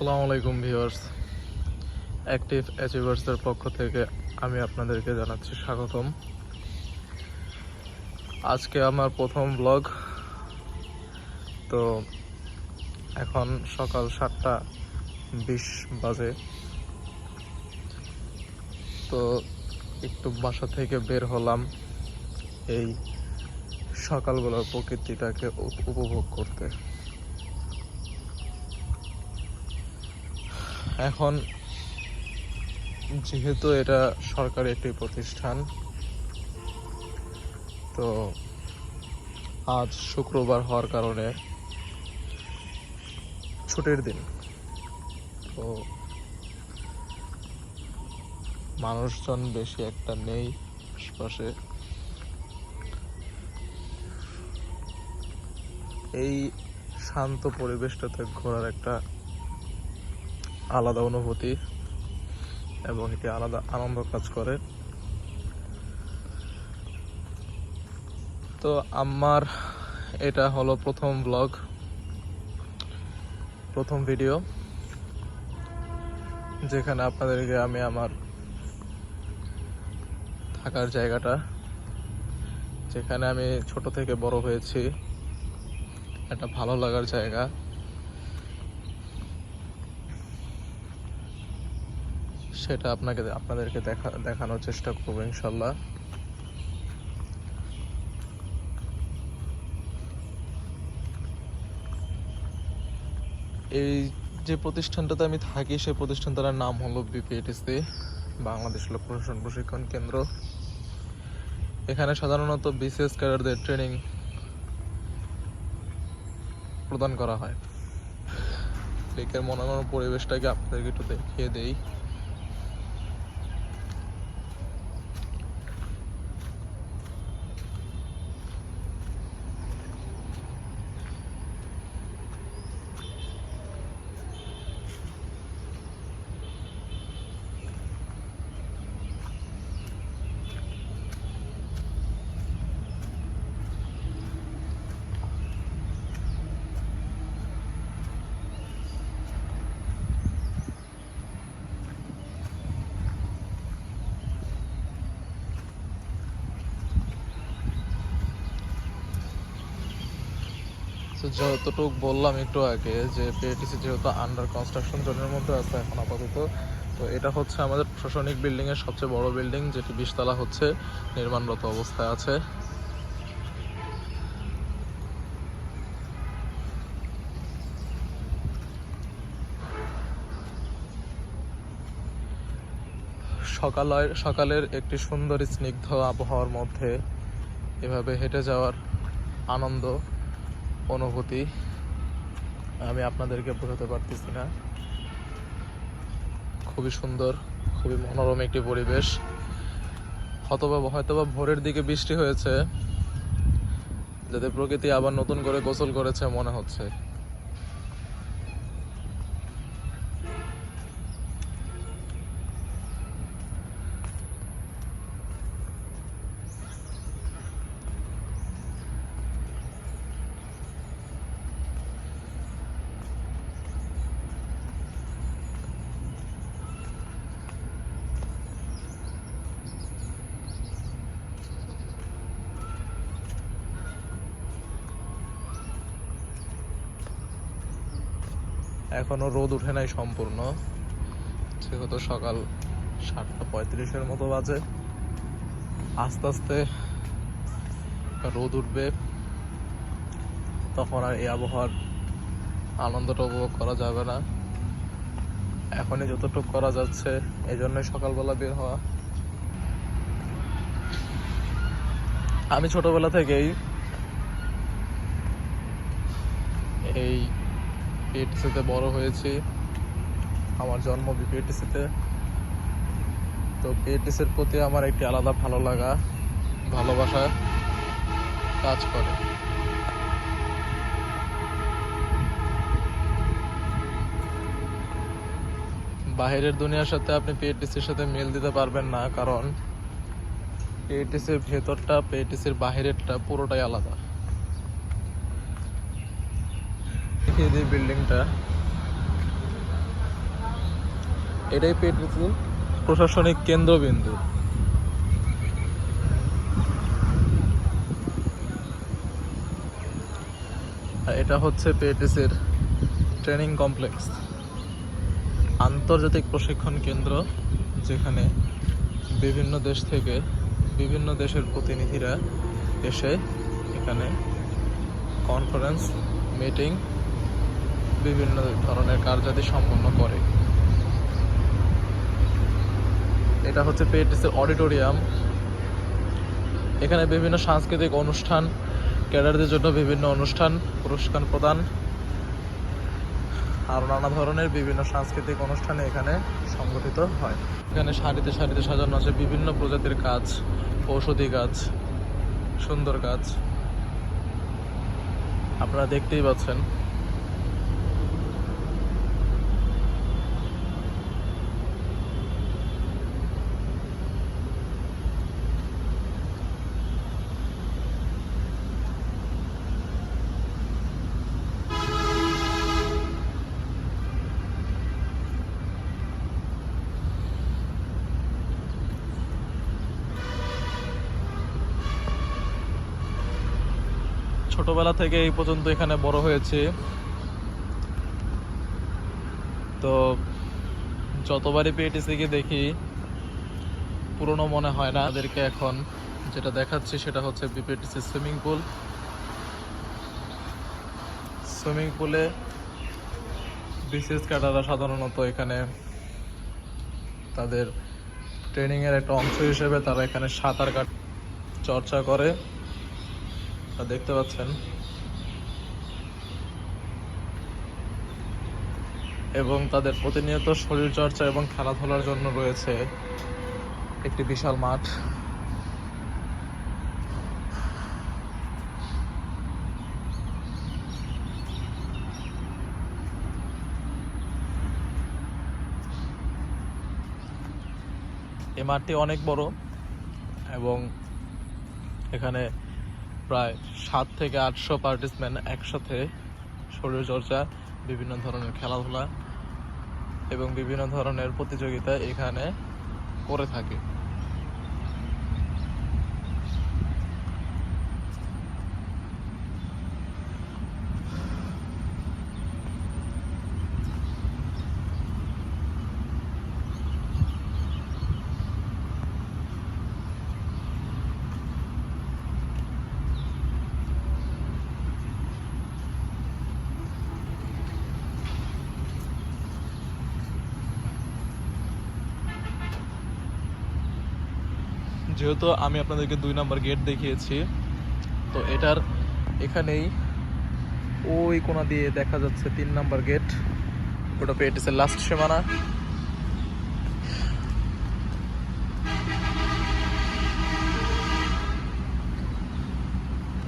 আসসালামু আলাইকুম viewers, active অ্যাচিভার্সের পক্ষ থেকে আমি আপনাদেরকে জানাচ্ছি স্বাগতম। আজকে আমার প্রথম ব্লগ। তো এখন সকাল 7:20 বাজে। তো একটু বাসা থেকে বের হলাম এই সকালবেলার প্রকৃতিটাকে উপভোগ করতে। এখন যেহেতু এটা সরকারি একটি প্রতিষ্ঠান, তো আজ শুক্রবার হওয়ার কারণে ছুটির দিন। তো মানুষজন বেশি একটা নেই আশপাশে। এই শান্ত পরিবেশটাতে ঘোরার একটা আলাদা অনুভূতি এবং এটি আলাদা আনন্দ কাজ করে। তো আমার এটা হলো প্রথম ব্লগ, প্রথম ভিডিও, যেখানে আপনাদেরকে আমি আমার থাকার জায়গাটা, যেখানে আমি ছোট থেকে বড় হয়েছি, একটা ভালো লাগার জায়গা, সেটা আপনাদেরকে দেখানোর চেষ্টা করবো ইনশাল্লাহ। এই যে প্রতিষ্ঠানটাতে আমি থাকি, সেই প্রতিষ্ঠানটার নাম হলো বিপিএটিসি, বাংলাদেশ লোক প্রশাসন প্রশিক্ষণ কেন্দ্র। এখানে সাধারণত বিসিএস ক্যাডারদের ট্রেনিং প্রদান করা হয়। লেকের মনোরম পরিবেশটাকে আপনাদেরকে একটু দেখিয়ে দেই। যতটুকু বললাম একটু আগে, যে পিএটিসি যেহেতু আন্ডার কনস্ট্রাকশন জোনের মধ্যে আছে এখন আপাতত, তো এটা হচ্ছে আমাদের প্রশাসনিক বিল্ডিং এর সবচেয়ে বড় বিল্ডিং, যেটি 20 তলা হচ্ছে, নির্মাণরত অবস্থায় আছে। সকালের একটি সুন্দর স্নিগ্ধ আবহাওয়ার মধ্যে এভাবে হেঁটে যাওয়ার আনন্দ অনুভূতি আমি আপনাদেরকে বোঝাতে পারতেছি না। খুবই সুন্দর, খুবই মনোরম একটি পরিবেশ। হয়তোবা ভোরের দিকে বৃষ্টি হয়েছে, যাতে প্রকৃতি আবার নতুন করে গোসল করেছে মনে হচ্ছে। এখনো রোদ উঠে নাই সম্পূর্ণ, যেহেতু সকাল 7:35 মতো বাজে। আস্তে আস্তে রোদ উঠবে, তখন আর এই আবহাওয়ার আনন্দটা উপভোগ করা যাবে না। এখনই যতটুকু করা যাচ্ছে, এই জন্যই সকালবেলা বের হওয়া। আমি ছোটবেলা থেকেই এই পিএটিসিতে বড় হয়েছি, আমার জন্ম বিপিএটিসিতে। তো পিএটিসির প্রতি আমার একটি আলাদা ভালো লাগা, ভালোবাসা কাজ করে। বাহিরের দুনিয়ার সাথে আপনি পিএটিসির সাথে মিল দিতে পারবেন না, কারণ পিএটিসির ভেতরটা পিএটিসির বাহিরেরটা পুরোটাই আলাদা। দেখিয়ে দিই বিল্ডিংটা। এটাই পেটিসি প্রশাসনিক কেন্দ্রবিন্দু। আর এটা হচ্ছে পেটিসির ট্রেনিং কমপ্লেক্স, আন্তর্জাতিক প্রশিক্ষণ কেন্দ্র, যেখানে বিভিন্ন দেশ থেকে বিভিন্ন দেশের প্রতিনিধিরা এসে এখানে কনফারেন্স, মিটিং, বিভিন্ন ধরনের কার্যাদি সম্পন্ন করে। এটা হচ্ছে পেটিসির অডিটোরিয়াম। এখানে বিভিন্ন সাংস্কৃতিক অনুষ্ঠান, ক্যাডারদের জন্য বিভিন্ন অনুষ্ঠান, পুরস্কার প্রদান আর নানা ধরনের বিভিন্ন সাংস্কৃতিক অনুষ্ঠানে এখানে সংগঠিত হয়। এখানে সারিতে সারিতে সাজানো আছে বিভিন্ন প্রজাতির গাছ, ঔষধি গাছ, সুন্দর গাছ, আপনারা দেখতেই পাচ্ছেন। ছোটবেলা থেকে এই পর্যন্ত এখানে বড় হয়েছে, তো যতবারই পেটিসিকে দেখি পুরনো মনে হয় না। তাদেরকে এখন যেটা দেখাচ্ছি সেটা হচ্ছে বিপিটিসি সুইমিং পুল। সুইমিং পুলে বিসিএস ক্যাডাররা সাধারণত এখানে তাদের ট্রেনিংয়ের একটা অংশ হিসেবে তারা এখানে সাঁতার চর্চা করে, তা দেখতে পাচ্ছেন। এবং তাদের প্রতিনিয়ত শরীরচর্চা এবং খেলাধুলার জন্য রয়েছে একটি বিশাল মাঠ। এই মাঠটি অনেক বড় এবং এখানে প্রায় 7 থেকে 800 পার্টিসিপেন্ট একসাথে শরীরচর্চা, বিভিন্ন ধরনের খেলাধুলা এবং বিভিন্ন ধরনের প্রতিযোগিতা এখানে করে থাকে। যেহেতু আমি আপনাদেরকে 2 নম্বর গেট দেখিয়েছি, তো এটার এখানেই ওই কোণা দিয়ে দেখা যাচ্ছে 3 নম্বর গেট। ওটা পেটিসের লাস্ট সীমানা।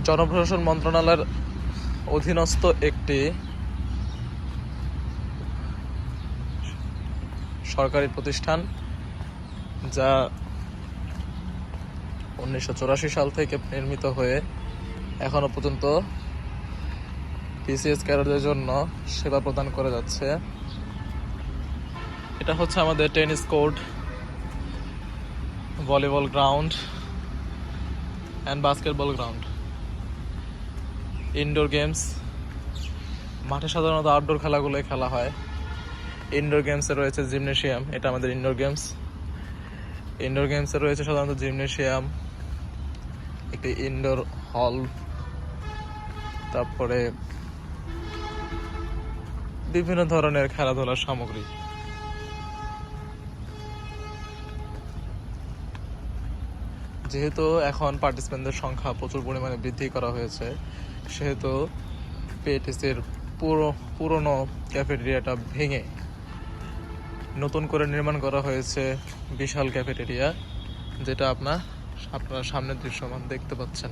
জনপ্রশাসন মন্ত্রণালয়ের অধীনস্থ একটি সরকারি প্রতিষ্ঠান, যা 1984 সাল থেকে নির্মিত হয়ে এখনো পর্যন্ত বিসিএস ক্যাডারদের জন্য সেবা প্রদান করে যাচ্ছে। এটা হচ্ছে আমাদের tennis court, volleyball ground and basketball ground, indoor games. মাঠে সাধারণত আউটডোর খেলাগুলোই খেলা হয়। ইনডোর গেমসে রয়েছে জিমনেশিয়াম, এটা আমাদের ইনডোর গেমস। ইনডোর গেমসে রয়েছে সাধারণত জিমনেশিয়াম, একটি ইনডোর হল, তারপরে বিভিন্ন ধরনের খেলাধুলার সামগ্রী। যেহেতু এখন পার্টিসিপেন্টদের সংখ্যা প্রচুর পরিমাণে বৃদ্ধি করা হয়েছে, সেহেতু পিএটিসির পুরনো ক্যাফেটেরিয়াটা ভেঙে নতুন করে নির্মাণ করা হয়েছে বিশাল ক্যাফেটেরিয়া, যেটা আপনারা সামনের দৃশ্যমান দেখতে পাচ্ছেন।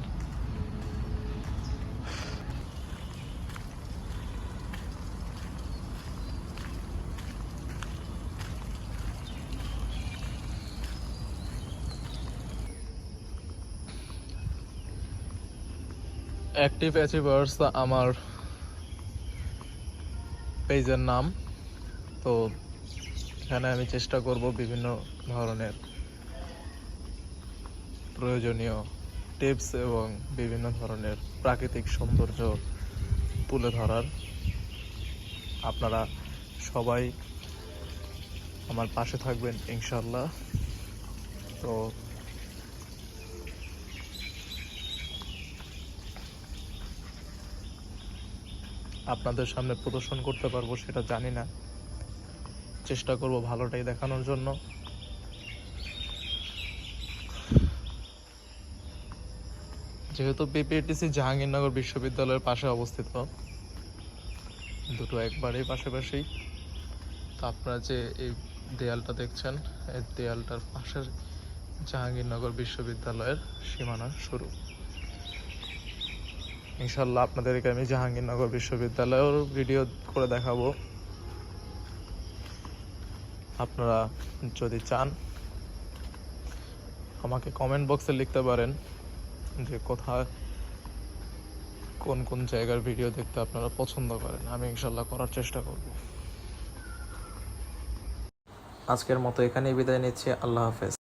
অ্যাক্টিভ অ্যাচিভার্স আমার পেজের নাম, তো এখানে আমি চেষ্টা করব বিভিন্ন ধরনের প্রয়োজনীয় টিপস এবং বিভিন্ন ধরনের প্রাকৃতিক সৌন্দর্য তুলে ধরার। আপনারা সবাই আমার পাশে থাকবেন ইনশাল্লাহ। তো আপনাদের সামনে প্রদর্শন করতে পারবো সেটা জানি না, চেষ্টা করব ভালোটাই দেখানোর জন্য। যেহেতু পিপিএটিসি জাহাঙ্গীরনগর বিশ্ববিদ্যালয়ের পাশে অবস্থিত, দুটো একবারেই পাশাপাশি, তো আপনারা যে এই দেয়ালটা দেখছেন, এই দেয়ালটার পাশের জাহাঙ্গীরনগর বিশ্ববিদ্যালয়ের সীমানা শুরু। ইনশাল্লাহ আপনাদেরকে আমি জাহাঙ্গীরনগর বিশ্ববিদ্যালয়ের ভিডিও করে দেখাবো। আপনারা যদি চান আমাকে কমেন্ট বক্সে লিখতে পারেন যে কোথায় কোন কোন জায়গার ভিডিও দেখতে আপনারা পছন্দ করেন, আমি ইনশাল্লাহ করার চেষ্টা করব। আজকের মতো এখানেই বিদায় নিচ্ছি। আল্লাহ হাফেজ।